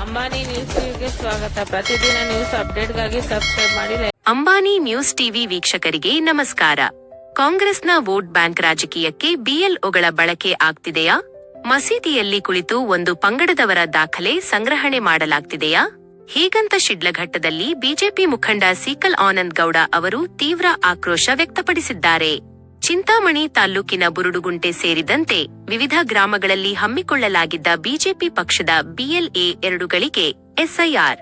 Ambani news ಟಿವಿಗೆ ಸ್ವಾಗತ. ಪ್ರತಿದಿನ ನ್ಯೂಸ್ ಅಪ್ಡೇಟ್ಗಾಗಿ ಸಬ್ಸ್ಕ್ರೈಬ್ ಮಾಡಿ. ಅಂಬಾನಿ ನ್ಯೂಸ್ ಟಿವಿ ವೀಕ್ಷಕರಿಗೆ ನಮಸ್ಕಾರ. ಕಾಂಗ್ರೆಸ್ನ ವೋಟ್ ಬ್ಯಾಂಕ್ ರಾಜಕೀಯಕ್ಕೆ ಬಿಎಲ್ಒಗಳ ಬಳಕೆ ಆಗ್ತಿದೆಯಾ? ಮಸೀದಿಯಲ್ಲಿ ಕುಳಿತು ಒಂದು ಪಂಗಡದವರ ದಾಖಲೆ ಸಂಗ್ರಹಣೆ ಮಾಡಲಾಗ್ತಿದೆಯಾ? ಹೀಗಂತ ಶಿಡ್ಲಘಟ್ಟದಲ್ಲಿ ಬಿಜೆಪಿ ಮುಖಂಡ ಸೀಕಲ್ ಆನಂದ್ ಗೌಡ ಅವರು ತೀವ್ರ ಆಕ್ರೋಶ ವ್ಯಕ್ತಪಡಿಸಿದ್ದಾರೆ. ಚಿಂತಾಮಣಿ ತಾಲ್ಲೂಕಿನ ಬುರುಡುಗುಂಟೆ ಸೇರಿದಂತೆ ವಿವಿಧ ಗ್ರಾಮಗಳಲ್ಲಿ ಹಮ್ಮಿಕೊಳ್ಳಲಾಗಿದ್ದ ಬಿಜೆಪಿ ಪಕ್ಷದ ಬಿಎಲ್ಎ 2ಗಳಿಗೆ ಎಸ್ಐಆರ್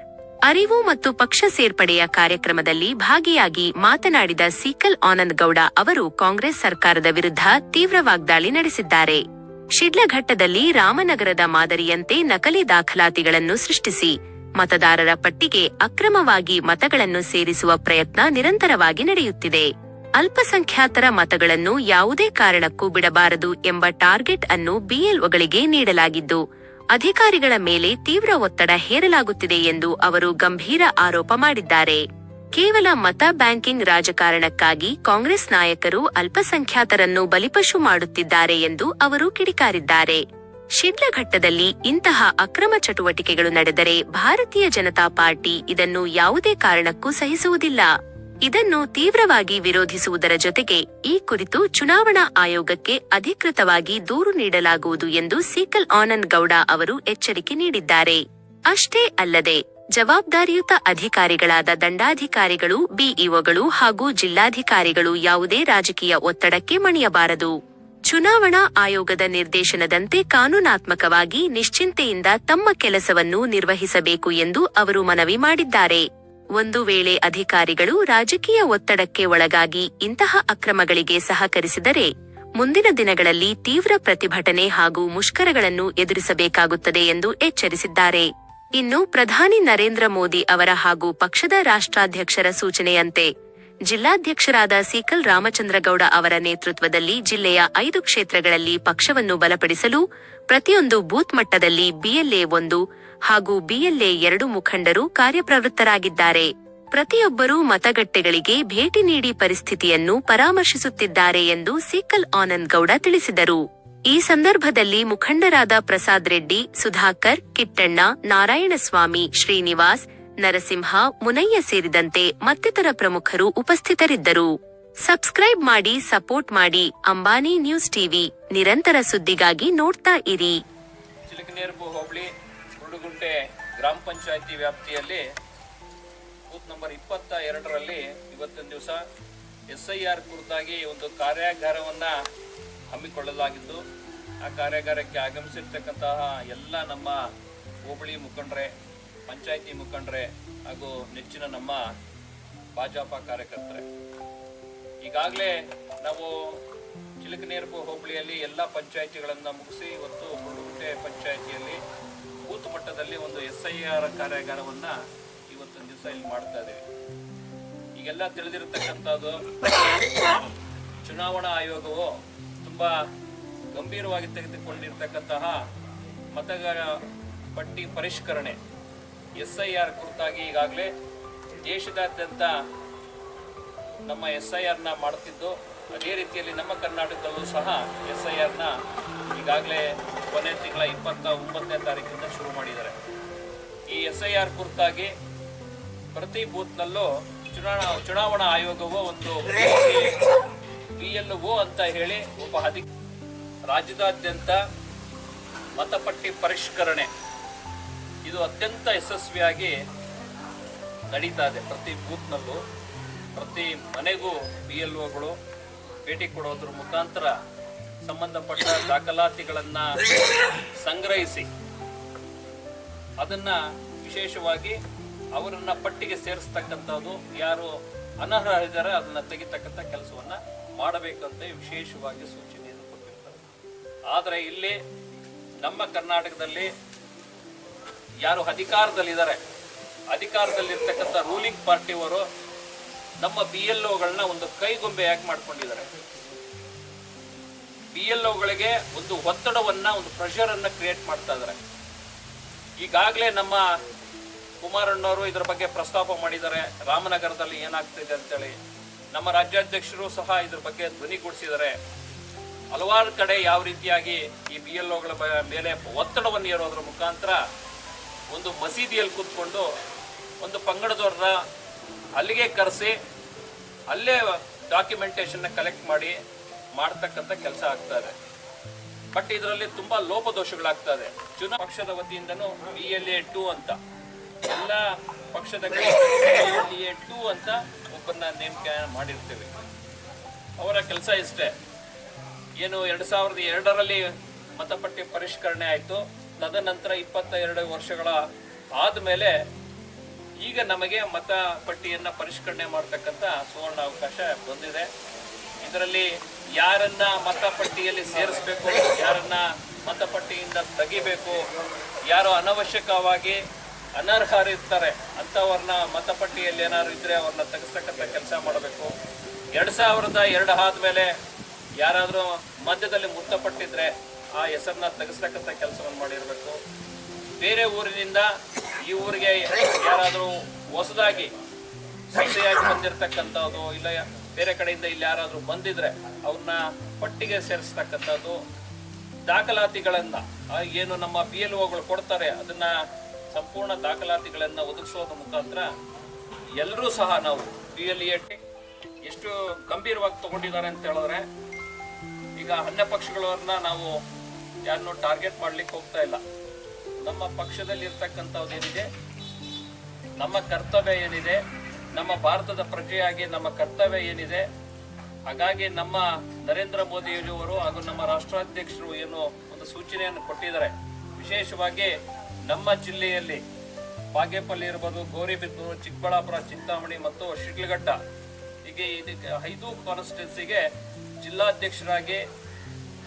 ಅರಿವು ಮತ್ತು ಪಕ್ಷ ಸೇರ್ಪಡೆಯ ಕಾರ್ಯಕ್ರಮದಲ್ಲಿ ಭಾಗಿಯಾಗಿ ಮಾತನಾಡಿದ ಸೀಕಲ್ ಆನಂದ್ ಗೌಡ ಅವರು ಕಾಂಗ್ರೆಸ್ ಸರ್ಕಾರದ ವಿರುದ್ಧ ತೀವ್ರ ವಾಗ್ದಾಳಿ ನಡೆಸಿದ್ದಾರೆ. ಶಿಡ್ಲಘಟ್ಟದಲ್ಲಿ ರಾಮನಗರದ ಮಾದರಿಯಂತೆ ನಕಲಿ ದಾಖಲಾತಿಗಳನ್ನು ಸೃಷ್ಟಿಸಿ ಮತದಾರರ ಪಟ್ಟಿಗೆ ಅಕ್ರಮವಾಗಿ ಮತಗಳನ್ನು ಸೇರಿಸುವ ಪ್ರಯತ್ನ ನಿರಂತರವಾಗಿ ನಡೆಯುತ್ತಿದೆ. ಅಲ್ಪಸಂಖ್ಯಾತರ ಮತಗಳನ್ನು ಯಾವುದೇ ಕಾರಣಕ್ಕೂ ಬಿಡಬಾರದು ಎಂಬ ಟಾರ್ಗೆಟ್ ಅನ್ನು ಬಿಎಲ್ಒಗಳಿಗೆ ನೀಡಲಾಗಿದ್ದು, ಅಧಿಕಾರಿಗಳ ಮೇಲೆ ತೀವ್ರ ಒತ್ತಡ ಹೇರಲಾಗುತ್ತಿದೆ ಎಂದು ಅವರು ಗಂಭೀರ ಆರೋಪ ಮಾಡಿದ್ದಾರೆ. ಕೇವಲ ಮತ ಬ್ಯಾಂಕಿಂಗ್ ರಾಜಕಾರಣಕ್ಕಾಗಿ ಕಾಂಗ್ರೆಸ್ ನಾಯಕರು ಅಲ್ಪಸಂಖ್ಯಾತರನ್ನು ಬಲಿಪಶು ಮಾಡುತ್ತಿದ್ದಾರೆ ಎಂದು ಅವರು ಕಿಡಿಕಾರಿದ್ದಾರೆ. ಶಿಡ್ಲಘಟ್ಟದಲ್ಲಿ ಇಂತಹ ಅಕ್ರಮ ಚಟುವಟಿಕೆಗಳು ನಡೆದರೆ ಭಾರತೀಯ ಜನತಾ ಪಾರ್ಟಿ ಇದನ್ನು ಯಾವುದೇ ಕಾರಣಕ್ಕೂ ಸಹಿಸುವುದಿಲ್ಲ. ಇದನ್ನು ತೀವ್ರವಾಗಿ ವಿರೋಧಿಸುವುದರ ಜೊತೆಗೆ ಈ ಕುರಿತು ಚುನಾವಣಾ ಆಯೋಗಕ್ಕೆ ಅಧಿಕೃತವಾಗಿ ದೂರು ನೀಡಲಾಗುವುದು ಎಂದು ಸೀಕಲ್ ಆನಂದ್ ಗೌಡ ಅವರು ಎಚ್ಚರಿಕೆ ನೀಡಿದ್ದಾರೆ. ಅಷ್ಟೇ ಅಲ್ಲದೆ ಜವಾಬ್ದಾರಿಯುತ ಅಧಿಕಾರಿಗಳಾದ ದಂಡಾಧಿಕಾರಿಗಳು, ಬಿಇಒಗಳು ಹಾಗೂ ಜಿಲ್ಲಾಧಿಕಾರಿಗಳು ಯಾವುದೇ ರಾಜಕೀಯ ಒತ್ತಡಕ್ಕೆ ಮಣಿಯಬಾರದು. ಚುನಾವಣಾ ಆಯೋಗದ ನಿರ್ದೇಶನದಂತೆ ಕಾನೂನಾತ್ಮಕವಾಗಿ ನಿಶ್ಚಿಂತೆಯಿಂದ ತಮ್ಮ ಕೆಲಸವನ್ನು ನಿರ್ವಹಿಸಬೇಕು ಎಂದು ಅವರು ಮನವಿ ಮಾಡಿದ್ದಾರೆ. ಒಂದು ವೇಳೆ ಅಧಿಕಾರಿಗಳು ರಾಜಕೀಯ ಒತ್ತಡಕ್ಕೆ ಒಳಗಾಗಿ ಇಂತಹ ಅಕ್ರಮಗಳಿಗೆ ಸಹಕರಿಸಿದರೆ ಮುಂದಿನ ದಿನಗಳಲ್ಲಿ ತೀವ್ರ ಪ್ರತಿಭಟನೆ ಹಾಗೂ ಮುಷ್ಕರಗಳನ್ನು ಎದುರಿಸಬೇಕಾಗುತ್ತದೆ ಎಂದು ಎಚ್ಚರಿಸಿದ್ದಾರೆ. ಇನ್ನು ಪ್ರಧಾನಿ ನರೇಂದ್ರ ಮೋದಿ ಅವರ ಹಾಗೂ ಪಕ್ಷದ ರಾಷ್ಟ್ರಾಧ್ಯಕ್ಷರ ಸೂಚನೆಯಂತೆ ಜಿಲ್ಲಾಧ್ಯಕ್ಷರಾದ ಸೀಕಲ್ ರಾಮಚಂದ್ರಗೌಡ ಅವರ ನೇತೃತ್ವದಲ್ಲಿ ಜಿಲ್ಲೆಯ 5 ಕ್ಷೇತ್ರಗಳಲ್ಲಿ ಪಕ್ಷವನ್ನು ಬಲಪಡಿಸಲು ಪ್ರತಿಯೊಂದು ಬೂತ್ ಮಟ್ಟದಲ್ಲಿ ಬಿಎಲ್ಎ 1 ಹಾಗೂ ಬಿಎಲ್ಎ 2 ಮುಖಂಡರು ಕಾರ್ಯಪ್ರವೃತ್ತರಾಗಿದ್ದಾರೆ. ಪ್ರತಿಯೊಬ್ಬರೂ ಮತಗಟ್ಟೆಗಳಿಗೆ ಭೇಟಿ ನೀಡಿ ಪರಿಸ್ಥಿತಿಯನ್ನು ಪರಾಮರ್ಶಿಸುತ್ತಿದ್ದಾರೆ ಎಂದು ಸೀಕಲ್ ಆನಂದ್ ಗೌಡ ತಿಳಿಸಿದರು. ಈ ಸಂದರ್ಭದಲ್ಲಿ ಮುಖಂಡರಾದ ಪ್ರಸಾದ್ ರೆಡ್ಡಿ, ಸುಧಾಕರ್, ಕಿಟ್ಟಣ್ಣ, ನಾರಾಯಣಸ್ವಾಮಿ, ಶ್ರೀನಿವಾಸ್, ನರಸಿಂಹ, ಮುನಯ್ಯ ಸೇರಿದಂತೆ ಮತ್ತಿತರ ಪ್ರಮುಖರು ಉಪಸ್ಥಿತರಿದ್ದರು. ಸಬ್ಸ್ಕ್ರೈಬ್ ಮಾಡಿ, ಸಪೋರ್ಟ್ ಮಾಡಿ. ಅಂಬಾನಿ ನ್ಯೂಸ್ ಟಿವಿ ನಿರಂತರ ಸುದ್ದಿಗಾಗಿ ನೋಡ್ತಾ ಇರಿ. ಚಿಲಕನೇರಪು ಹೋಬಳಿ ಬುರುಡುಗುಂಟೆ ಗ್ರಾಮ ಪಂಚಾಯಿತಿ ವ್ಯಾಪ್ತಿಯಲ್ಲಿ ಬೂತ್ ನಂಬರ್ 22ರಲ್ಲಿ ಇವತ್ತಿನ ದಿವಸ ಎಸ್ಐಆರ್ ಕುರಿತಾಗಿ ಒಂದು ಕಾರ್ಯಾಗಾರವನ್ನು ಹಮ್ಮಿಕೊಳ್ಳಲಾಗಿದ್ದು, ಆ ಕಾರ್ಯಾಗಾರಕ್ಕೆ ಆಗಮಿಸಿರ್ತಕ್ಕಂತಹ ಎಲ್ಲ ನಮ್ಮ ಹೋಬಳಿ ಮುಖಂಡರೇ, ಪಂಚಾಯಿತಿ ಮುಖಂಡರೇ ಹಾಗೂ ನೆಚ್ಚಿನ ನಮ್ಮ ಭಾಜಪಾ ಕಾರ್ಯಕರ್ತರೇ, ಈಗಾಗಲೇ ನಾವು ಚಿಲಕನೇರಪು ಹೋಬಳಿಯಲ್ಲಿ ಎಲ್ಲ ಪಂಚಾಯಿತಿಗಳನ್ನು ಮುಗಿಸಿ ಇವತ್ತು ಬುರುಡುಗುಂಟೆ ಪಂಚಾಯಿತಿಯಲ್ಲಿ ಬೂತ್ ಮಟ್ಟದಲ್ಲಿ ಒಂದು ಎಸ್ಐಆರ್ ಕಾರ್ಯಾಗಾರವನ್ನು ಇವತ್ತಿನ ದಿವಸ ಇಲ್ಲಿ ಮಾಡ್ತಾ ಇದ್ದೀವಿ. ಈಗೆಲ್ಲ ತಿಳಿದಿರತಕ್ಕಂಥದ್ದು, ಚುನಾವಣಾ ಆಯೋಗವು ತುಂಬ ಗಂಭೀರವಾಗಿ ತೆಗೆದುಕೊಂಡಿರ್ತಕ್ಕಂತಹ ಮತದಾರ ಪಟ್ಟಿ ಪರಿಷ್ಕರಣೆ ಎಸ್ಐಆರ್ ಕುರಿತಾಗಿ ಈಗಾಗಲೇ ದೇಶದಾದ್ಯಂತ ನಮ್ಮ ಎಸ್ಐಆರ್ನ ಮಾಡುತ್ತಿದ್ದು, ಅದೇ ರೀತಿಯಲ್ಲಿ ನಮ್ಮ ಕರ್ನಾಟಕದಲ್ಲೂ ಸಹ ಎಸ್ಐಆರ್ನ ಈಗಾಗಲೇ ಕೊನೆ ತಿಂಗಳ 29ನೇ ತಾರೀಕಿಂದ ಶುರು ಮಾಡಿದ್ದಾರೆ. ಈ ಎಸ್ಐಆರ್ ಕುರಿತಾಗಿ ಪ್ರತಿ ಬೂತ್ನಲ್ಲೂ ಚುನಾವಣಾ ಆಯೋಗವು ಒಂದು ಬಿಎಲ್ಒ ಅಂತ ಹೇಳಿ ಒಬ್ಬ ರಾಜ್ಯದಾದ್ಯಂತ ಮತಪಟ್ಟಿ ಪರಿಷ್ಕರಣೆ ಇದು ಅತ್ಯಂತ ಯಶಸ್ವಿಯಾಗಿ ನಡೀತಾ ಇದೆ. ಪ್ರತಿ ಬೂತ್ನಲ್ಲೂ ಪ್ರತಿ ಮನೆಗೂ ಬಿಎಲ್ಒಗಳು ಭೇಟಿ ಕೊಡೋದ್ರ ಮುಖಾಂತರ ಸಂಬಂಧಪಟ್ಟ ದಾಖಲಾತಿಗಳನ್ನು ಸಂಗ್ರಹಿಸಿ ಅದನ್ನ ವಿಶೇಷವಾಗಿ ಅವರನ್ನ ಪಟ್ಟಿಗೆ ಸೇರಿಸ್ತಕ್ಕಂಥದ್ದು, ಯಾರು ಅನರ್ಹರಿದ್ದಾರೆ ಅದನ್ನ ತೆಗಿತಕ್ಕಂಥ ಕೆಲಸವನ್ನ ಮಾಡಬೇಕಂತ ವಿಶೇಷವಾಗಿ ಸೂಚನೆಯನ್ನು ಕೊಟ್ಟಿರ್ತಾರೆ. ಆದರೆ ಇಲ್ಲಿ ನಮ್ಮ ಕರ್ನಾಟಕದಲ್ಲಿ ಯಾರು ಅಧಿಕಾರದಲ್ಲಿದ್ದಾರೆ, ಅಧಿಕಾರದಲ್ಲಿರ್ತಕ್ಕಂಥ ರೂಲಿಂಗ್ ಪಾರ್ಟಿಯವರು ನಮ್ಮ ಬಿಎಲ್ಒಗಳನ್ನ ಒಂದು ಕೈಗೊಂಬೆಯಾಗಿ ಮಾಡ್ಕೊಂಡಿದ್ದಾರೆ. ಬಿಎಲ್ಒಗಳಿಗೆ ಒಂದು ಒತ್ತಡವನ್ನ, ಒಂದು ಪ್ರೆಷರ್ ಅನ್ನ ಕ್ರಿಯೇಟ್ ಮಾಡ್ತಾ ಇದ್ದಾರೆ. ಈಗಾಗಲೇ ನಮ್ಮ ಕುಮಾರಣ್ಣವರು ಇದರ ಬಗ್ಗೆ ಪ್ರಸ್ತಾಪ ಮಾಡಿದ್ದಾರೆ, ರಾಮನಗರದಲ್ಲಿ ಏನಾಗ್ತಿದೆ ಅಂತೇಳಿ. ನಮ್ಮ ರಾಜ್ಯಾಧ್ಯಕ್ಷರು ಸಹ ಇದ್ರ ಬಗ್ಗೆ ಧ್ವನಿಗೂಡಿಸಿದ್ದಾರೆ. ಹಲವಾರು ಕಡೆ ಯಾವ ರೀತಿಯಾಗಿ ಈ ಬಿಎಲ್ಒಗಳ ಮೇಲೆ ಒತ್ತಡವನ್ನು ಹೇರೋದ್ರ ಮುಖಾಂತರ ಒಂದು ಮಸೀದಿಯಲ್ಲಿ ಕೂತ್ಕೊಂಡು ಒಂದು ಪಂಗಡದವ್ರನ್ನ ಅಲ್ಲಿಗೆ ಕರೆಸಿ ಅಲ್ಲೇ ಡಾಕ್ಯುಮೆಂಟೇಶನ್ನ ಕಲೆಕ್ಟ್ ಮಾಡ್ತಕ್ಕಂಥ ಕೆಲಸ ಆಗ್ತಾ ಇದೆ. ಬಟ್ ಇದರಲ್ಲಿ ತುಂಬಾ ಲೋಪದೋಷಗಳಾಗ್ತದೆ. ಚುನಾವಣಾ ಪಕ್ಷದ ವತಿಯಿಂದನೂ BLA 2 ಅಂತ ಎಲ್ಲ ಪಕ್ಷದ BLA 2 ಅಂತ ಒಬ್ಬರನ್ನ ನೇಮಕ ಮಾಡಿರ್ತೇವೆ. ಅವರ ಕೆಲಸ ಇಷ್ಟೇ, ಏನು 2002ರಲ್ಲಿ ಮತಪಟ್ಟಿ ಪರಿಷ್ಕರಣೆ ಆಯಿತು. ತದನಂತರ 22 ವರ್ಷಗಳ ಆದಮೇಲೆ ಈಗ ನಮಗೆ ಮತಪಟ್ಟಿಯನ್ನ ಪರಿಷ್ಕರಣೆ ಮಾಡ್ತಕ್ಕಂಥ ಸುವರ್ಣ ಅವಕಾಶ ಬಂದಿದೆ. ಇದರಲ್ಲಿ ಯಾರನ್ನ ಮತಪಟ್ಟಿಯಲ್ಲಿ ಸೇರಿಸಬೇಕು, ಯಾರನ್ನ ಮತಪಟ್ಟಿಯಿಂದ ತೆಗಿಬೇಕು, ಯಾರು ಅನವಶ್ಯಕವಾಗಿ ಅನರ್ಹರಿರ್ತಾರೆ ಅಂಥವ್ರನ್ನ ಮತಪಟ್ಟಿಯಲ್ಲಿ ಏನಾದ್ರು ಇದ್ರೆ ಅವ್ರನ್ನ ತೆಗೆಸ್ತಕ್ಕಂಥ ಕೆಲಸ ಮಾಡಬೇಕು. 2002 ಆದಮೇಲೆ ಯಾರಾದರೂ ಮಧ್ಯದಲ್ಲಿ ಮೃತಪಟ್ಟಿದ್ರೆ ಆ ಹೆಸರನ್ನ ತೆಗೆಸ್ತಕ್ಕಂಥ ಕೆಲಸವನ್ನು ಮಾಡಿರಬೇಕು. ಬೇರೆ ಊರಿನಿಂದ ಈ ಊರಿಗೆ ಯಾರಾದರೂ ಹೊಸದಾಗಿ ಸೊಸೆಯಾಗಿ ಬಂದಿರತಕ್ಕಂಥದ್ದು, ಇಲ್ಲ ಬೇರೆ ಕಡೆಯಿಂದ ಇಲ್ಲಿ ಯಾರಾದರೂ ಬಂದಿದ್ರೆ ಅವ್ರನ್ನ ಪಟ್ಟಿಗೆ ಸೇರಿಸ್ತಕ್ಕಂಥದ್ದು, ದಾಖಲಾತಿಗಳನ್ನ ಏನು ನಮ್ಮ BLOಗಳು ಕೊಡ್ತಾರೆ ಅದನ್ನ ಸಂಪೂರ್ಣ ದಾಖಲಾತಿಗಳನ್ನ ಒದಗಿಸೋದ್ರ ಮುಖಾಂತರ ಎಲ್ಲರೂ ಸಹ ನಾವು BLA ಎಷ್ಟು ಗಂಭೀರವಾಗಿ ತಗೊಂಡಿದ್ದಾರೆ ಅಂತ ಹೇಳಿದ್ರೆ, ಈಗ ಅನ್ಯ ಪಕ್ಷಗಳವ್ರನ್ನ ನಾವು ಯಾರನ್ನೂ ಟಾರ್ಗೆಟ್ ಮಾಡ್ಲಿಕ್ಕೆ ಹೋಗ್ತಾ ಇಲ್ಲ. ನಮ್ಮ ಪಕ್ಷದಲ್ಲಿ ಇರ್ತಕ್ಕಂಥದ್ದೇನಿದೆ, ನಮ್ಮ ಕರ್ತವ್ಯ ಏನಿದೆ, ನಮ್ಮ ಭಾರತದ ಪ್ರಜೆಯಾಗಿ ನಮ್ಮ ಕರ್ತವ್ಯ ಏನಿದೆ, ಹಾಗಾಗಿ ನಮ್ಮ ನರೇಂದ್ರ ಮೋದಿಯವರು ಹಾಗೂ ನಮ್ಮ ರಾಷ್ಟ್ರಾಧ್ಯಕ್ಷರು ಏನು ಒಂದು ಸೂಚನೆಯನ್ನು ಕೊಟ್ಟಿದ್ದಾರೆ. ವಿಶೇಷವಾಗಿ ನಮ್ಮ ಜಿಲ್ಲೆಯಲ್ಲಿ ಬಾಗೇಪಲ್ಲಿ ಇರ್ಬೋದು, ಗೌರಿಬಿದನೂರು, ಚಿಕ್ಕಬಳ್ಳಾಪುರ, ಚಿಂತಾಮಣಿ ಮತ್ತು ಶಿಡ್ಲಘಟ್ಟ, ಹೀಗೆ ಇದಕ್ಕೆ 5 ಕಾನ್ಸ್ಟಿಟ್ಯೂನ್ಸಿಗೆ ಜಿಲ್ಲಾಧ್ಯಕ್ಷರಾಗಿ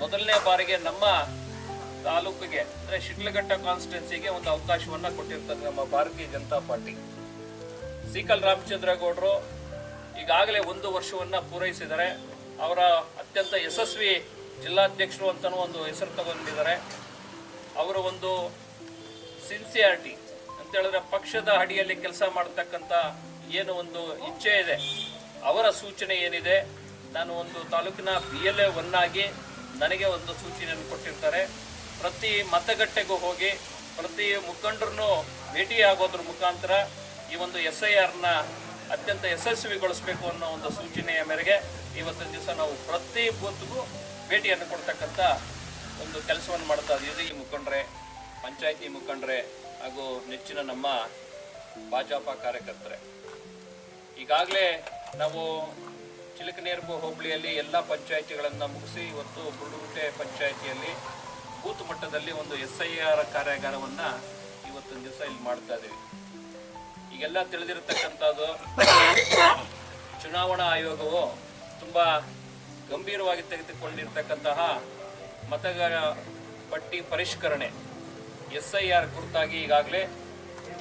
ಮೊದಲನೇ ಬಾರಿಗೆ ನಮ್ಮ ತಾಲೂಕಿಗೆ ಅಂದರೆ ಶಿಡ್ಲಘಟ್ಟ ಕಾನ್ಸ್ಟಿಟ್ಯೂನ್ಸಿಗೆ ಒಂದು ಅವಕಾಶವನ್ನ ಕೊಟ್ಟಿರ್ತದೆ ನಮ್ಮ ಭಾರತೀಯ ಜನತಾ ಪಾರ್ಟಿ. ಸೀಕಲ್ ರಾಮಚಂದ್ರ ಗೌಡರು ಈಗಾಗಲೇ 1 ವರ್ಷವನ್ನ ಪೂರೈಸಿದ್ದಾರೆ. ಅವರ ಅತ್ಯಂತ ಯಶಸ್ವಿ ಜಿಲ್ಲಾಧ್ಯಕ್ಷರು ಅಂತಲೂ ಒಂದು ಹೆಸರು ತಗೊಂಡಿದ್ದಾರೆ. ಅವರ ಒಂದು ಸಿನ್ಸಿಯಾರಿಟಿ ಅಂತ ಹೇಳಿದ್ರೆ, ಪಕ್ಷದ ಅಡಿಯಲ್ಲಿ ಕೆಲಸ ಮಾಡತಕ್ಕಂಥ ಏನು ಒಂದು ಇಚ್ಛೆ ಇದೆ, ಅವರ ಸೂಚನೆ ಏನಿದೆ, ನಾನು ಒಂದು ತಾಲೂಕಿನ BLA 1 ಆಗಿ ನನಗೆ ಒಂದು ಸೂಚನೆಯನ್ನು ಕೊಟ್ಟಿರ್ತಾರೆ. ಪ್ರತಿ ಮತಗಟ್ಟೆಗೂ ಹೋಗಿ ಪ್ರತಿ ಮುಖಂಡರನ್ನು ಭೇಟಿಯಾಗೋದ್ರ ಮುಖಾಂತರ ಈ ಒಂದು SIRನ ಅತ್ಯಂತ ಯಶಸ್ವಿಗೊಳಿಸಬೇಕು ಅನ್ನೋ ಒಂದು ಸೂಚನೆಯ ಮೇರೆಗೆ ಇವತ್ತಿನ ದಿವಸ ನಾವು ಪ್ರತಿ ಬೂತ್ಗೂ ಭೇಟಿಯನ್ನು ಕೊಡ್ತಕ್ಕಂಥ ಒಂದು ಕೆಲಸವನ್ನು ಮಾಡ್ತಾ ಇದ್ದೀವಿ. ಈ ಮುಖಂಡರೇ, ಪಂಚಾಯತಿ ಮುಖಂಡರೇ ಹಾಗೂ ನೆಚ್ಚಿನ ನಮ್ಮ ಭಾಜಪ ಕಾರ್ಯಕರ್ತರೆ, ಈಗಾಗಲೇ ನಾವು ಚಿಲಕನೇರ್ಬು ಹೋಬಳಿಯಲ್ಲಿ ಎಲ್ಲ ಪಂಚಾಯಿತಿಗಳನ್ನು ಮುಗಿಸಿ ಇವತ್ತು ಬುರುಡುಗುಂಟೆ ಪಂಚಾಯಿತಿಯಲ್ಲಿ ಬೂತ್ ಮಟ್ಟದಲ್ಲಿ ಒಂದು SIR ಕಾರ್ಯಾಗಾರವನ್ನು ಇವತ್ತಿನ ದಿವಸ ಇಲ್ಲಿ ಮಾಡ್ತಾ ಇದ್ದೀವಿ. ಈಗೆಲ್ಲ ತಿಳಿದಿರತಕ್ಕಂಥದ್ದು, ಚುನಾವಣಾ ಆಯೋಗವು ತುಂಬ ಗಂಭೀರವಾಗಿ ತೆಗೆದುಕೊಂಡಿರ್ತಕ್ಕಂತಹ ಮತದಾರ ಪಟ್ಟಿ ಪರಿಷ್ಕರಣೆ SIR ಕುರಿತಾಗಿ ಈಗಾಗಲೇ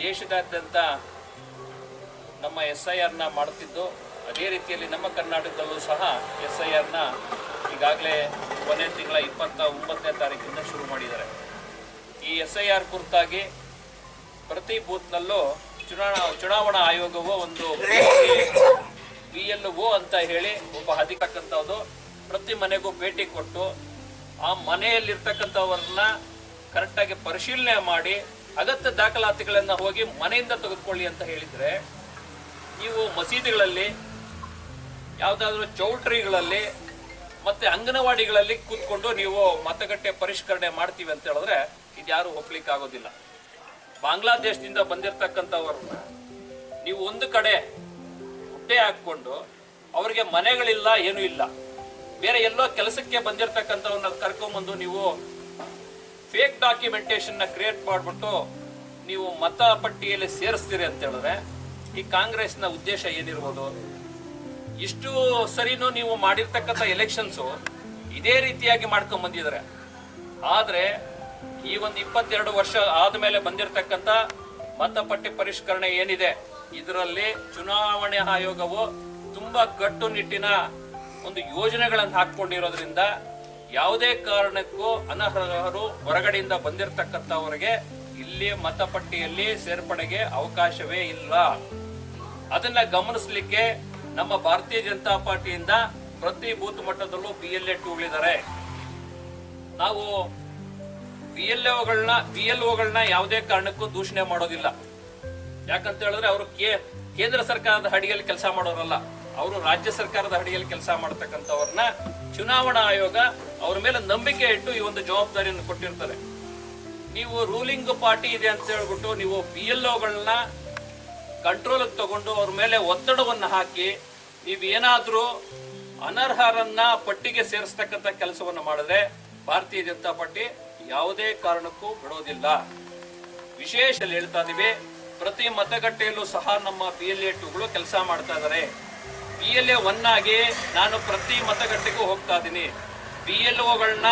ದೇಶದಾದ್ಯಂತ ನಮ್ಮ SIRನ ಮಾಡುತ್ತಿದ್ದು, ಅದೇ ರೀತಿಯಲ್ಲಿ ನಮ್ಮ ಕರ್ನಾಟಕದಲ್ಲೂ ಸಹ SIRನ ಈಗಾಗಲೇ ಕೊನೆ ತಿಂಗಳ 29ನೇ ತಾರೀಕಿಂದ ಶುರು ಮಾಡಿದ್ದಾರೆ. ಈ SIR ಕುರಿತಾಗಿ ಪ್ರತಿ ಬೂತ್ನಲ್ಲೂ ಚುನಾವಣಾ ಆಯೋಗವು ಒಂದು BLO ಅಂತ ಹೇಳಿ ಒಬ್ಬ ಅಧಿಕಾರಕ್ಕಂಥದ್ದು ಪ್ರತಿ ಮನೆಗೂ ಭೇಟಿ ಕೊಟ್ಟು ಆ ಮನೆಯಲ್ಲಿರ್ತಕ್ಕಂಥವ್ರನ್ನ ಕರೆಕ್ಟಾಗಿ ಪರಿಶೀಲನೆ ಮಾಡಿ ಅಗತ್ಯ ದಾಖಲಾತಿಗಳನ್ನು ಹೋಗಿ ಮನೆಯಿಂದ ತೆಗೆದುಕೊಳ್ಳಿ ಅಂತ ಹೇಳಿದ್ರೆ, ನೀವು ಮಸೀದಿಗಳಲ್ಲಿ, ಯಾವುದಾದ್ರೂ ಚೌಲ್ಟ್ರಿಗಳಲ್ಲಿ ಮತ್ತೆ ಅಂಗನವಾಡಿಗಳಲ್ಲಿ ಕೂತ್ಕೊಂಡು ನೀವು ಮತಗಟ್ಟೆ ಪರಿಷ್ಕರಣೆ ಮಾಡ್ತೀವಿ ಅಂತ ಹೇಳಿದ್ರೆ ಇದ್ಯಾರು ಒಪ್ಲಿಕ್ಕೆ ಆಗೋದಿಲ್ಲ. ಬಾಂಗ್ಲಾದೇಶದಿಂದ ಬಂದಿರತಕ್ಕಂಥವ್ರನ್ನ ನೀವು ಒಂದು ಕಡೆ ಹುಟ್ಟೆ ಹಾಕೊಂಡು ಅವರಿಗೆ ಮನೆಗಳಿಲ್ಲ, ಏನೂ ಇಲ್ಲ, ಬೇರೆ ಎಲ್ಲೋ ಕೆಲಸಕ್ಕೆ ಬಂದಿರತಕ್ಕಂಥವ್ರನ್ನ ಕರ್ಕೊಂಬಂದು ನೀವು ಫೇಕ್ ಡಾಕ್ಯುಮೆಂಟೇಶನ್ನ ಕ್ರಿಯೇಟ್ ಮಾಡಿಬಿಟ್ಟು ನೀವು ಮತಪಟ್ಟಿಯಲ್ಲಿ ಸೇರಿಸ್ತೀರಿ ಅಂತ ಹೇಳಿದ್ರೆ ಈ ಕಾಂಗ್ರೆಸ್ನ ಉದ್ದೇಶ ಏನಿರ್ಬೋದು? ಇಷ್ಟು ಸರಿನೂ ನೀವು ಮಾಡಿರ್ತಕ್ಕಂಥ ಎಲೆಕ್ಷನ್ಸು ಇದೇ ರೀತಿಯಾಗಿ ಮಾಡ್ಕೊಂಡ್ ಬಂದಿದ್ದಾರೆ. ಆದ್ರೆ ಈ ಒಂದು 22 ವರ್ಷ ಆದ್ಮೇಲೆ ಬಂದಿರತಕ್ಕಂಥ ಮತಪಟ್ಟಿ ಪರಿಷ್ಕರಣೆ ಏನಿದೆ, ಇದರಲ್ಲಿ ಚುನಾವಣೆ ಆಯೋಗವು ತುಂಬಾ ಕಟ್ಟುನಿಟ್ಟಿನ ಒಂದು ಯೋಜನೆಗಳನ್ನು ಹಾಕೊಂಡಿರೋದ್ರಿಂದ ಯಾವುದೇ ಕಾರಣಕ್ಕೂ ಅನರ್ಹರು ಹೊರಗಡೆಯಿಂದ ಬಂದಿರತಕ್ಕಂಥವರಿಗೆ ಇಲ್ಲಿ ಮತಪಟ್ಟಿಯಲ್ಲಿ ಸೇರ್ಪಡೆಗೆ ಅವಕಾಶವೇ ಇಲ್ಲ. ಅದನ್ನ ಗಮನಿಸಲಿಕ್ಕೆ ನಮ್ಮ ಭಾರತೀಯ ಜನತಾ ಪಾರ್ಟಿಯಿಂದ ಪ್ರತಿ ಬೂತ್ ಮಟ್ಟದಲ್ಲೂ BLA 2ಗಳಿದ್ದಾರೆ. ನಾವು ಬಿ ಎಲ್ ಒಗಳನ್ನ ಯಾವುದೇ ಕಾರಣಕ್ಕೂ ದೂಷಣೆ ಮಾಡೋದಿಲ್ಲ. ಯಾಕಂತ ಹೇಳಿದ್ರೆ ಅವರು ಕೇಂದ್ರ ಸರ್ಕಾರದ ಅಡಿಯಲ್ಲಿ ಕೆಲಸ ಮಾಡೋರಲ್ಲ, ಅವರು ರಾಜ್ಯ ಸರ್ಕಾರದ ಅಡಿಯಲ್ಲಿ ಕೆಲಸ ಮಾಡತಕ್ಕಂಥವ್ರನ್ನ ಚುನಾವಣಾ ಆಯೋಗ ಅವ್ರ ಮೇಲೆ ನಂಬಿಕೆ ಇಟ್ಟು ಈ ಒಂದು ಜವಾಬ್ದಾರಿಯನ್ನು ಕೊಟ್ಟಿರ್ತಾರೆ. ನೀವು ರೂಲಿಂಗ್ ಪಾರ್ಟಿ ಇದೆ ಅಂತ ಹೇಳ್ಬಿಟ್ಟು ನೀವು BLOಗಳನ್ನ ಕಂಟ್ರೋಲ್ ತಗೊಂಡು ಅವ್ರ ಮೇಲೆ ಒತ್ತಡವನ್ನು ಹಾಕಿ ನೀವೇನಾದ್ರೂ ಅನರ್ಹರನ್ನ ಪಟ್ಟಿಗೆ ಸೇರಿಸ್ತಕ್ಕಂಥ ಕೆಲಸವನ್ನು ಮಾಡಿದ್ರೆ ಭಾರತೀಯ ಜನತಾ ಪಾರ್ಟಿ ಯಾವುದೇ ಕಾರಣಕ್ಕೂ ಬಿಡೋದಿಲ್ಲ. ವಿಶೇಷ ಹೇಳ್ತಾ ಇದೀವಿ, ಪ್ರತಿ ಮತಗಟ್ಟೆಯಲ್ಲೂ ಸಹ ನಮ್ಮ BLA 2ಗಳು ಕೆಲಸ ಮಾಡ್ತಾ ಇದ್ದಾರೆ. BLA 1 ಆಗಿ ನಾನು ಪ್ರತಿ ಮತಗಟ್ಟೆಗೂ ಹೋಗ್ತಾ ಇದ್ದೀನಿ. BLOಗಳನ್ನ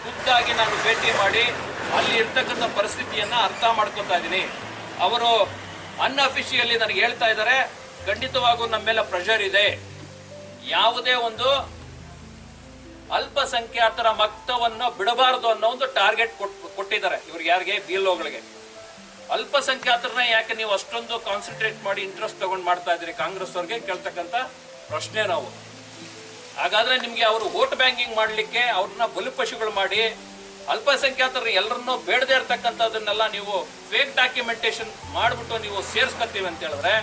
ಖುದ್ದಾಗಿ ನಾನು ಭೇಟಿ ಮಾಡಿ ಅಲ್ಲಿ ಇರ್ತಕ್ಕಂಥ ಪರಿಸ್ಥಿತಿಯನ್ನ ಅರ್ಥ ಮಾಡ್ಕೊತಾ ಇದ್ದೀನಿ. ಅವರು ಅನ್ಅಫಿಷಿಯಲಿ ನನಗೆ ಹೇಳ್ತಾ ಇದ್ದಾರೆ, ಖಂಡಿತವಾಗೂ ನಮ್ಮ ಮೇಲೆ ಪ್ರೆಷರ್ ಇದೆ, ಯಾವುದೇ ಒಂದು ಅಲ್ಪಸಂಖ್ಯಾತರ ಮತವನ್ನು ಬಿಡಬಾರದು ಅನ್ನೋ ಒಂದು ಟಾರ್ಗೆಟ್ ಕೊಟ್ಟಿದ್ದಾರೆ ಇವ್ರಿಗೆ. ಯಾರಿಗೆ? BLOಗಳಿಗೆ. ಅಲ್ಪಸಂಖ್ಯಾತರನ್ನ ಯಾಕೆ ನೀವು ಅಷ್ಟೊಂದು ಕಾನ್ಸಂಟ್ರೇಟ್ ಮಾಡಿ ಇಂಟ್ರೆಸ್ಟ್ ತಗೊಂಡು ಮಾಡ್ತಾ ಇದ್ರಿ ಕಾಂಗ್ರೆಸ್ ಅವ್ರಿಗೆ ಕೇಳ್ತಕ್ಕಂಥ ಪ್ರಶ್ನೆ ನಾವು. ಹಾಗಾದ್ರೆ ನಿಮ್ಗೆ ಅವರು ವೋಟ್ ಬ್ಯಾಂಕಿಂಗ್ ಮಾಡ್ಲಿಕ್ಕೆ ಅವ್ರನ್ನ ಬಲಿಪಶುಗಳು ಮಾಡಿ ಅಲ್ಪಸಂಖ್ಯಾತರು ಎಲ್ಲರನ್ನೂ ಬೇಡದೇ ಇರ್ತಕ್ಕಂಥದನ್ನೆಲ್ಲ ನೀವು ಫೇಕ್ ಡಾಕ್ಯುಮೆಂಟೇಶನ್ ಮಾಡ್ಬಿಟ್ಟು ನೀವು ಸೇರಿಸ್ಕೊತೀವಿ ಅಂತ ಹೇಳಿದ್ರೆ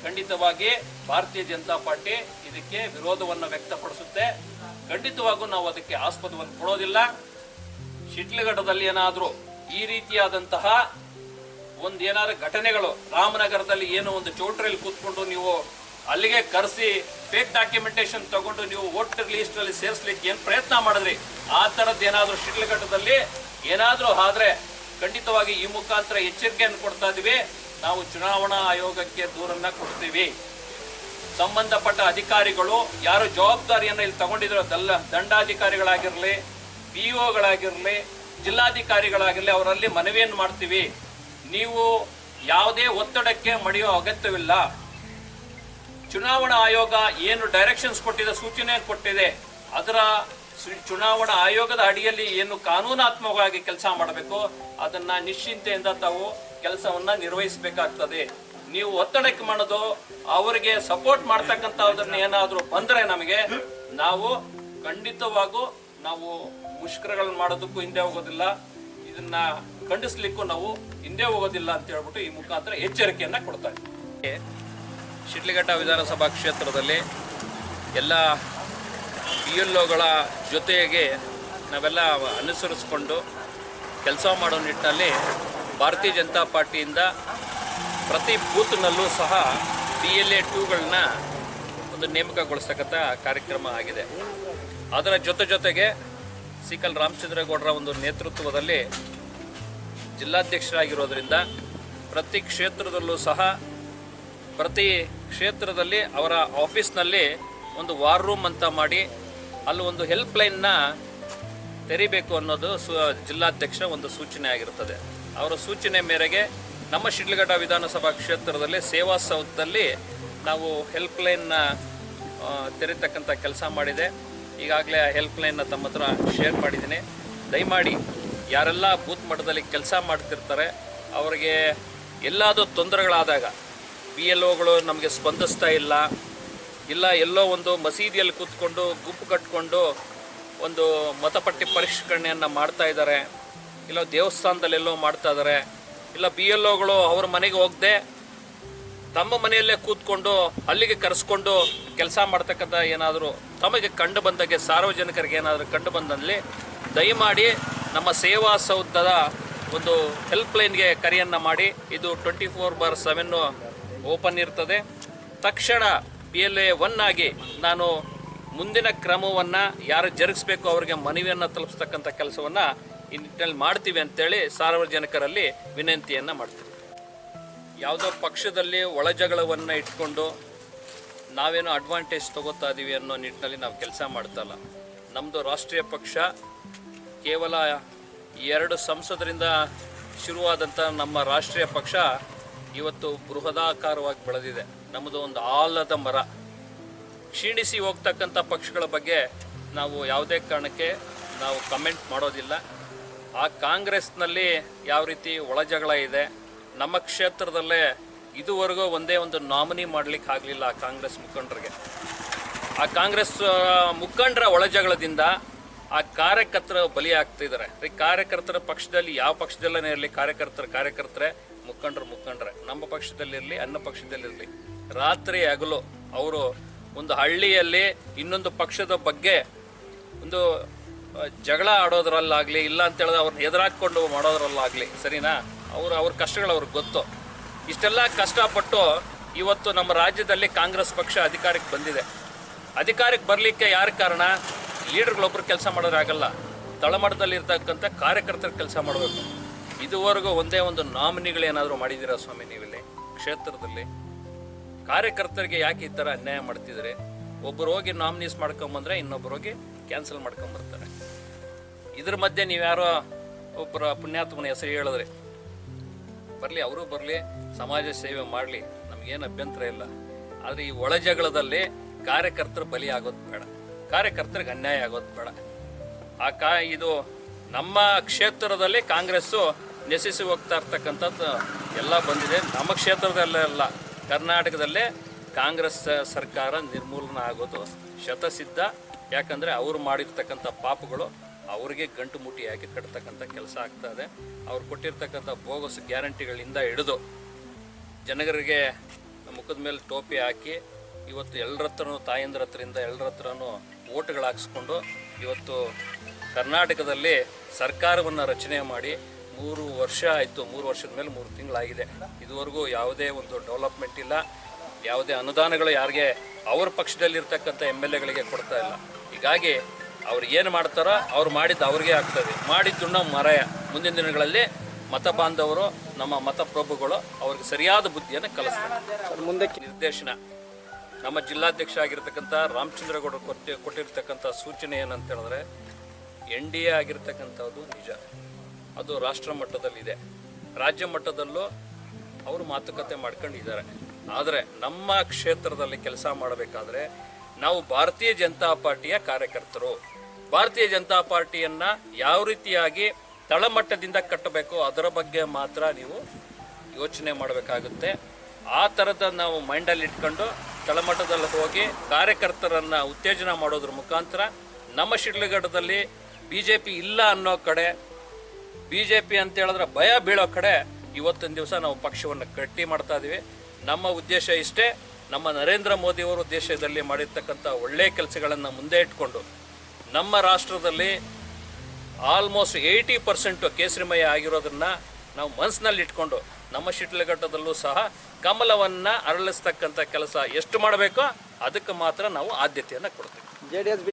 ಖಂಡಿತವಾಗಿ ಭಾರತೀಯ ಜನತಾ ಪಾರ್ಟಿ ಇದಕ್ಕೆ ವಿರೋಧವನ್ನು ವ್ಯಕ್ತಪಡಿಸುತ್ತೆ. ಖಂಡಿತವಾಗೂ ನಾವು ಅದಕ್ಕೆ ಆಸ್ಪದವನ್ನು ಕೊಡೋದಿಲ್ಲ. ಶಿಡ್ಲಘಟ್ಟದಲ್ಲಿ ಏನಾದ್ರೂ ಈ ರೀತಿಯಾದಂತಹ ಏನಾದ್ರು ಘಟನೆಗಳು, ರಾಮನಗರದಲ್ಲಿ ಏನೋ ಒಂದು ಚೌಟ್ರಿಯಲ್ಲಿ ಕೂತ್ಕೊಂಡು ನೀವು ಅಲ್ಲಿಗೆ ಕರೆಸಿ ಫೇಕ್ ಡಾಕ್ಯುಮೆಂಟೇಶನ್ ತಗೊಂಡು ನೀವು ವೋಟರ್ ಲಿಸ್ಟ್ ಅಲ್ಲಿ ಸೇರಿಸಲಿಕ್ಕೆ ಏನ್ ಪ್ರಯತ್ನ ಮಾಡಿದ್ರಿ, ಆ ತರದ್ದು ಏನಾದ್ರೂ ಶಿಡ್ಲಘಟ್ಟದಲ್ಲಿ ಏನಾದ್ರೂ ಆದ್ರೆ ಖಂಡಿತವಾಗಿ ಈ ಮುಖಾಂತರ ಎಚ್ಚರಿಕೆಯನ್ನು ಕೊಡ್ತಾ ಇದೀವಿ. ನಾವು ಚುನಾವಣಾ ಆಯೋಗಕ್ಕೆ ದೂರನ್ನ ಕೊಡ್ತೀವಿ. ಸಂಬಂಧಪಟ್ಟ ಅಧಿಕಾರಿಗಳು ಯಾರು ಜವಾಬ್ದಾರಿಯನ್ನು ಇಲ್ಲಿ ತಗೊಂಡಿದ್ರು, ದಂಡಾಧಿಕಾರಿಗಳಾಗಿರ್ಲಿ, POಗಳಾಗಿರ್ಲಿ, ಜಿಲ್ಲಾಧಿಕಾರಿಗಳಾಗಿರ್ಲಿ, ಅವರಲ್ಲಿ ಮನವಿಯನ್ನು ಮಾಡ್ತೀವಿ. ನೀವು ಯಾವುದೇ ಒತ್ತಡಕ್ಕೆ ಮಣಿಯೋ ಅಗತ್ಯವಿಲ್ಲ. ಚುನಾವಣಾ ಆಯೋಗ ಏನು ಡೈರೆಕ್ಷನ್ಸ್ ಕೊಟ್ಟಿದೆ, ಸೂಚನೆ ಕೊಟ್ಟಿದೆ, ಅದರ ಚುನಾವಣಾ ಆಯೋಗದ ಅಡಿಯಲ್ಲಿ ಏನು ಕಾನೂನಾತ್ಮಕವಾಗಿ ಕೆಲಸ ಮಾಡಬೇಕು ಅದನ್ನ ನಿಶ್ಚಿಂತೆಯಿಂದ ತಾವು ಕೆಲಸವನ್ನ ನಿರ್ವಹಿಸಬೇಕಾಗ್ತದೆ. ನೀವು ಒತ್ತಡಕ್ಕೆ ಮಾಡೋದು, ಅವರಿಗೆ ಸಪೋರ್ಟ್ ಮಾಡ್ತಕ್ಕಂಥದನ್ನ ಏನಾದ್ರೂ ಬಂದ್ರೆ ನಮಗೆ ನಾವು ಖಂಡಿತವಾಗೂ ನಾವು ಮುಷ್ಕರಗಳನ್ನು ಮಾಡೋದಕ್ಕೂ ಹಿಂದೆ ಹೋಗೋದಿಲ್ಲ, ಇದನ್ನ ಖಂಡಿಸ್ಲಿಕ್ಕೂ ನಾವು ಹಿಂದೆ ಹೋಗೋದಿಲ್ಲ ಅಂತ ಹೇಳ್ಬಿಟ್ಟು ಈ ಮುಖಾಂತರ ಎಚ್ಚರಿಕೆಯನ್ನ ಕೊಡ್ತಾ ಇದ್ದೀವಿ. ಶಿಡ್ಲಘಟ್ಟ ವಿಧಾನಸಭಾ ಕ್ಷೇತ್ರದಲ್ಲಿ ಎಲ್ಲ BLOಗಳ ಜೊತೆಗೆ ನಾವೆಲ್ಲ ಅನುಸರಿಸಿಕೊಂಡು ಕೆಲಸ ಮಾಡೋ ನಿಟ್ಟಿನಲ್ಲಿ ಭಾರತೀಯ ಜನತಾ ಪಾರ್ಟಿಯಿಂದ ಪ್ರತಿ ಬೂತ್ನಲ್ಲೂ ಸಹ BLA 2ಗಳನ್ನ ಒಂದು ನೇಮಕಗೊಳಿಸ್ತಕ್ಕಂಥ ಕಾರ್ಯಕ್ರಮ ಆಗಿದೆ. ಅದರ ಜೊತೆಗೆ ಸಿಕಲ್ ರಾಮಚಂದ್ರೇಗೌಡರ ಒಂದು ನೇತೃತ್ವದಲ್ಲಿ ಜಿಲ್ಲಾಧ್ಯಕ್ಷರಾಗಿರೋದ್ರಿಂದ ಪ್ರತಿ ಕ್ಷೇತ್ರದಲ್ಲಿ ಅವರ ಆಫೀಸ್ನಲ್ಲಿ ಒಂದು ವಾರ್ ರೂಮ್ ಅಂತ ಮಾಡಿ ಅಲ್ಲಿ ಒಂದು ಹೆಲ್ಪ್ ಲೈನ್ನ ತೆರಿಬೇಕು ಅನ್ನೋದು ಜಿಲ್ಲಾಧ್ಯಕ್ಷರ ಒಂದು ಸೂಚನೆ ಆಗಿರುತ್ತದೆ. ಅವರ ಸೂಚನೆ ಮೇರೆಗೆ ನಮ್ಮ ಶಿಡ್ಲಘಟ್ಟ ವಿಧಾನಸಭಾ ಕ್ಷೇತ್ರದಲ್ಲಿ ಸೇವಾ ಸೌಧದಲ್ಲಿ ನಾವು ಹೆಲ್ಪ್ ಲೈನ್ನ ತೆರೀತಕ್ಕಂಥ ಕೆಲಸ ಮಾಡಿದೆ. ಈಗಾಗಲೇ ಆ ಹೆಲ್ಪ್ ಲೈನ್ನ ತಮ್ಮ ಹತ್ರ ಶೇರ್ ಮಾಡಿದ್ದೀನಿ. ದಯಮಾಡಿ ಯಾರೆಲ್ಲ ಬೂತ್ ಮಟ್ಟದಲ್ಲಿ ಕೆಲಸ ಮಾಡ್ತಿರ್ತಾರೆ ಅವರಿಗೆ ಎಲ್ಲಾದರೂ ತೊಂದರೆಗಳಾದಾಗ, BLOಗಳು ನಮಗೆ ಸ್ಪಂದಿಸ್ತಾ ಇಲ್ಲ, ಎಲ್ಲೋ ಒಂದು ಮಸೀದಿಯಲ್ಲಿ ಕೂತ್ಕೊಂಡು ಗುಂಪು ಕಟ್ಕೊಂಡು ಒಂದು ಮತಪಟ್ಟಿ ಪರಿಷ್ಕರಣೆಯನ್ನು ಮಾಡ್ತಾ ಇದ್ದಾರೆ, ಇಲ್ಲ ದೇವಸ್ಥಾನದಲ್ಲೆಲ್ಲೋ ಮಾಡ್ತಾ ಇದ್ದಾರೆ, ಇಲ್ಲ BLOಗಳು ಅವ್ರ ಮನೆಗೆ ಹೋಗದೆ ತಮ್ಮ ಮನೆಯಲ್ಲೇ ಕೂತ್ಕೊಂಡು ಅಲ್ಲಿಗೆ ಕರೆಸ್ಕೊಂಡು ಕೆಲಸ ಮಾಡ್ತಕ್ಕಂಥ ಏನಾದರೂ ತಮಗೆ ಕಂಡು ಬಂದಾಗೆ, ಸಾರ್ವಜನಿಕರಿಗೆ ಏನಾದರೂ ಕಂಡು ಬಂದಲ್ಲಿ ದಯಮಾಡಿ ನಮ್ಮ ಸೇವಾ ಸೌಧದ ಒಂದು ಹೆಲ್ಪ್ ಲೈನ್ಗೆ ಕರೆಯನ್ನು ಮಾಡಿ. ಇದು 24/7 ಓಪನ್ ಇರ್ತದೆ. ತಕ್ಷಣ BLA 1 ಆಗಿ ನಾನು ಮುಂದಿನ ಕ್ರಮವನ್ನು ಯಾರು ಜರುಗಿಸ್ಬೇಕು ಅವರಿಗೆ ಮನವಿಯನ್ನು ತಲುಪಿಸ್ತಕ್ಕಂಥ ಕೆಲಸವನ್ನು ಈ ನಿಟ್ಟಿನಲ್ಲಿ ಮಾಡ್ತೀವಿ ಅಂತೇಳಿ ಸಾರ್ವಜನಿಕರಲ್ಲಿ ವಿನಂತಿಯನ್ನು ಮಾಡ್ತೀವಿ. ಯಾವುದೋ ಪಕ್ಷದಲ್ಲಿ ಒಳಜಗಳವನ್ನು ಇಟ್ಕೊಂಡು ನಾವೇನೋ ಅಡ್ವಾಂಟೇಜ್ ತಗೋತಾ ಇದ್ದೀವಿ ಅನ್ನೋ ನಿಟ್ಟಿನಲ್ಲಿ ನಾವು ಕೆಲಸ ಮಾಡ್ತಾ ಇಲ್ಲ. ನಮ್ಮದು ರಾಷ್ಟ್ರೀಯ ಪಕ್ಷ ಕೇವಲ 2 ಸಂಸದರಿಂದ ಶುರುವಾದಂಥ ನಮ್ಮ ರಾಷ್ಟ್ರೀಯ ಪಕ್ಷ ಇವತ್ತು ಬೃಹದಾಕಾರವಾಗಿ ಬೆಳೆದಿದೆ. ನಮ್ಮದು ಒಂದು ಆಲದ ಮರ. ಕ್ಷೀಣಿಸಿ ಹೋಗ್ತಕ್ಕಂಥ ಪಕ್ಷಗಳ ಬಗ್ಗೆ ನಾವು ಯಾವುದೇ ಕಾರಣಕ್ಕೆ ನಾವು ಕಮೆಂಟ್ ಮಾಡೋದಿಲ್ಲ. ಆ ಕಾಂಗ್ರೆಸ್ನಲ್ಲಿ ಯಾವ ರೀತಿ ಒಳಜಗಳ ಇದೆ, ನಮ್ಮ ಕ್ಷೇತ್ರದಲ್ಲೇ ಇದುವರೆಗೂ ಒಂದೇ ಒಂದು ನಾಮಿನಿ ಮಾಡಲಿಕ್ಕೆ ಆಗಲಿಲ್ಲ ಆ ಕಾಂಗ್ರೆಸ್ ಮುಖಂಡರಿಗೆ. ಆ ಕಾಂಗ್ರೆಸ್ ಮುಖಂಡರ ಒಳಜಗಳದಿಂದ ಆ ಕಾರ್ಯಕರ್ತರ ಬಲಿ ಆಗ್ತಿದ್ದಾರೆ. ಕಾರ್ಯಕರ್ತರ ಪಕ್ಷದಲ್ಲಿ ಯಾವ ಪಕ್ಷದಲ್ಲೇ ಇರಲಿ, ಕಾರ್ಯಕರ್ತರೆ, ಮುಖಂಡ್ರೆ, ನಮ್ಮ ಪಕ್ಷದಲ್ಲಿರಲಿ, ಅನ್ನ ಪಕ್ಷದಲ್ಲಿರಲಿ, ರಾತ್ರಿ ಹಗಲು ಅವರು ಒಂದು ಹಳ್ಳಿಯಲ್ಲಿ ಇನ್ನೊಂದು ಪಕ್ಷದ ಬಗ್ಗೆ ಒಂದು ಜಗಳ ಆಡೋದ್ರಲ್ಲಾಗಲಿ, ಇಲ್ಲ ಅಂತ ಹೇಳಿದ್ರೆ ಅವ್ರನ್ನ ಎದುರಾಕೊಂಡು ಮಾಡೋದ್ರಲ್ಲಾಗಲಿ, ಸರಿನಾ, ಅವ್ರ ಕಷ್ಟಗಳು ಅವ್ರಿಗೆ ಗೊತ್ತು. ಇಷ್ಟೆಲ್ಲ ಕಷ್ಟಪಟ್ಟು ಇವತ್ತು ನಮ್ಮ ರಾಜ್ಯದಲ್ಲಿ ಕಾಂಗ್ರೆಸ್ ಪಕ್ಷ ಅಧಿಕಾರಕ್ಕೆ ಬಂದಿದೆ. ಅಧಿಕಾರಕ್ಕೆ ಬರಲಿಕ್ಕೆ ಯಾರು ಕಾರಣ? ಲೀಡರ್ಗಳೊಬ್ಬರು ಕೆಲಸ ಮಾಡೋರಾಗಲ್ಲ, ತಳಮಟ್ಟದಲ್ಲಿ ಇರ್ತಕ್ಕಂಥ ಕಾರ್ಯಕರ್ತರು ಕೆಲಸ ಮಾಡಬೇಕು. ಇದುವರೆಗೂ ಒಂದೇ ಒಂದು ನಾಮಿನಿಗಳೇನಾದರೂ ಮಾಡಿದ್ದೀರಾ ಸ್ವಾಮಿ ನೀವಿಲ್ಲಿ ಕ್ಷೇತ್ರದಲ್ಲಿ? ಕಾರ್ಯಕರ್ತರಿಗೆ ಯಾಕೆ ಈ ಥರ ಅನ್ಯಾಯ ಮಾಡ್ತಿದ್ರೆ? ಒಬ್ಬರು ಹೋಗಿ ನಾಮಿನೀಸ್ ಮಾಡ್ಕೊಂಬಂದ್ರೆ ಇನ್ನೊಬ್ಬರು ಹೋಗಿ ಕ್ಯಾನ್ಸಲ್ ಮಾಡ್ಕೊಂಬರ್ತಾರೆ. ಇದ್ರ ಮಧ್ಯೆ ನೀವ್ಯಾರೋ ಒಬ್ಬರ ಪುಣ್ಯಾತ್ಮನ ಹೆಸರು ಹೇಳಿದ್ರಿ, ಬರಲಿ, ಅವರು ಬರಲಿ, ಸಮಾಜ ಸೇವೆ ಮಾಡಲಿ, ನಮಗೇನು ಅಭ್ಯಂತರ ಇಲ್ಲ. ಆದರೆ ಈ ಒಳ ಜಗಳದಲ್ಲಿ ಕಾರ್ಯಕರ್ತರು ಬಲಿ ಆಗೋದು ಬೇಡ, ಕಾರ್ಯಕರ್ತರಿಗೆ ಅನ್ಯಾಯ ಆಗೋದು ಬೇಡ. ಇದು ನಮ್ಮ ಕ್ಷೇತ್ರದಲ್ಲಿ ಕಾಂಗ್ರೆಸ್ಸು ನೆಸೆಸಿ ಹೋಗ್ತಾ ಇರ್ತಕ್ಕಂಥದ್ದು ಎಲ್ಲ ಬಂದಿದೆ. ನಮ್ಮ ಕ್ಷೇತ್ರದಲ್ಲೇ ಅಲ್ಲ, ಕರ್ನಾಟಕದಲ್ಲೇ ಕಾಂಗ್ರೆಸ್ ಸರ್ಕಾರ ನಿರ್ಮೂಲನ ಆಗೋದು ಶತಸಿದ್ಧ. ಯಾಕಂದರೆ ಅವರು ಮಾಡಿರ್ತಕ್ಕಂಥ ಪಾಪಗಳು ಅವರಿಗೆ ಗಂಟು ಮುಟ್ಟಿಯಾಗಿ ಕಟ್ತಕ್ಕಂಥ ಕೆಲಸ ಆಗ್ತಾ ಇದೆ. ಅವ್ರು ಕೊಟ್ಟಿರ್ತಕ್ಕಂಥ ಬೋಗಸ್ ಗ್ಯಾರಂಟಿಗಳಿಂದ ಹಿಡಿದು ಜನಗರಿಗೆ ಮುಖದ ಮೇಲೆ ಟೋಪಿ ಹಾಕಿ ಇವತ್ತು ಎಲ್ಲರ ಹತ್ರನೂ, ತಾಯಂದ್ರ ಹತ್ರದಿಂದ ಎಲ್ಲರ ಹತ್ರನೂ ಓಟ್ಗಳು ಹಾಕ್ಸ್ಕೊಂಡು ಇವತ್ತು ಕರ್ನಾಟಕದಲ್ಲಿ ಸರ್ಕಾರವನ್ನು ರಚನೆ ಮಾಡಿ 3 ವರ್ಷ ಆಯಿತು. 3 ವರ್ಷದ ಮೇಲೆ 3 ತಿಂಗಳಾಗಿದೆ. ಇದುವರೆಗೂ ಯಾವುದೇ ಒಂದು ಡೆವಲಪ್ಮೆಂಟ್ ಇಲ್ಲ, ಯಾವುದೇ ಅನುದಾನಗಳು ಯಾರಿಗೆ ಅವ್ರ ಪಕ್ಷದಲ್ಲಿರ್ತಕ್ಕಂಥ MLAಗಳಿಗೆ ಕೊಡ್ತಾ ಇಲ್ಲ. ಹೀಗಾಗಿ ಅವ್ರು ಏನು ಮಾಡ್ತಾರೋ ಅವ್ರು ಮಾಡಿದ್ದು ಅವ್ರಿಗೆ ಆಗ್ತದೆ. ಮಾಡಿದ್ದುಣ್ಣ ಮರಾಯ. ಮುಂದಿನ ದಿನಗಳಲ್ಲಿ ಮತ ಬಾಂಧವರು, ನಮ್ಮ ಮತಪ್ರಭುಗಳು ಅವ್ರಿಗೆ ಸರಿಯಾದ ಬುದ್ಧಿಯನ್ನು ಕಲಿಸ್ತಾರೆ. ಮುಂದಕ್ಕೆ ನಿರ್ದೇಶನ ನಮ್ಮ ಜಿಲ್ಲಾಧ್ಯಕ್ಷ ಆಗಿರ್ತಕ್ಕಂಥ ರಾಮಚಂದ್ರಗೌಡರು ಕೊಟ್ಟಿರ್ತಕ್ಕಂಥ ಸೂಚನೆ ಏನಂತ ಹೇಳಿದ್ರೆ, NDA ಆಗಿರ್ತಕ್ಕಂಥದ್ದು ನಿಜ, ಅದು ರಾಷ್ಟ್ರ ಮಟ್ಟದಲ್ಲಿದೆ, ರಾಜ್ಯ ಮಟ್ಟದಲ್ಲೂ ಅವರು ಮಾತುಕತೆ ಮಾಡ್ಕೊಂಡಿದ್ದಾರೆ. ಆದರೆ ನಮ್ಮ ಕ್ಷೇತ್ರದಲ್ಲಿ ಕೆಲಸ ಮಾಡಬೇಕಾದ್ರೆ ನಾವು ಭಾರತೀಯ ಜನತಾ ಪಾರ್ಟಿಯ ಕಾರ್ಯಕರ್ತರು. ಭಾರತೀಯ ಜನತಾ ಪಾರ್ಟಿಯನ್ನು ಯಾವ ರೀತಿಯಾಗಿ ತಳಮಟ್ಟದಿಂದ ಕಟ್ಟಬೇಕು ಅದರ ಬಗ್ಗೆ ಮಾತ್ರ ನೀವು ಯೋಚನೆ ಮಾಡಬೇಕಾಗುತ್ತೆ. ಆ ಥರದ ನಾವು ಮೈಂಡಲ್ಲಿ ಇಟ್ಕೊಂಡು ತಳಮಟ್ಟದಲ್ಲಿ ಹೋಗಿ ಕಾರ್ಯಕರ್ತರನ್ನು ಉತ್ತೇಜನ ಮಾಡೋದ್ರ ಮುಖಾಂತರ ನಮ್ಮ ಶಿಡ್ಲಘಟ್ಟದಲ್ಲಿ BJP ಇಲ್ಲ ಅನ್ನೋ ಕಡೆ, BJP ಅಂತ ಹೇಳಿದ್ರೆ ಭಯ ಬೀಳೋ ಕಡೆ ಇವತ್ತಿನ ದಿವಸ ನಾವು ಪಕ್ಷವನ್ನು ಗಟ್ಟಿ ಮಾಡ್ತಾ ಇದ್ದೀವಿ. ನಮ್ಮ ಉದ್ದೇಶ ಇಷ್ಟೇ. ನಮ್ಮ ನರೇಂದ್ರ ಮೋದಿಯವರು ದೇಶದಲ್ಲಿ ಮಾಡಿರ್ತಕ್ಕಂಥ ಒಳ್ಳೆಯ ಕೆಲಸಗಳನ್ನು ಮುಂದೆ ಇಟ್ಕೊಂಡು ನಮ್ಮ ರಾಷ್ಟ್ರದಲ್ಲಿ ಆಲ್ಮೋಸ್ಟ್ 80% ಕೇಸರಿಮಯ ಆಗಿರೋದನ್ನು ನಾವು ಮನಸ್ಸಿನಲ್ಲಿ ಇಟ್ಕೊಂಡು ನಮ್ಮ ಶಿಡ್ಲಘಟ್ಟದಲ್ಲೂ ಸಹ ಕಮಲವನ್ನು ಅರಳಿಸ್ತಕ್ಕಂಥ ಕೆಲಸ ಎಷ್ಟು ಮಾಡಬೇಕೋ ಅದಕ್ಕೆ ಮಾತ್ರ ನಾವು ಆದ್ಯತೆಯನ್ನು ಕೊಡ್ತೀವಿ.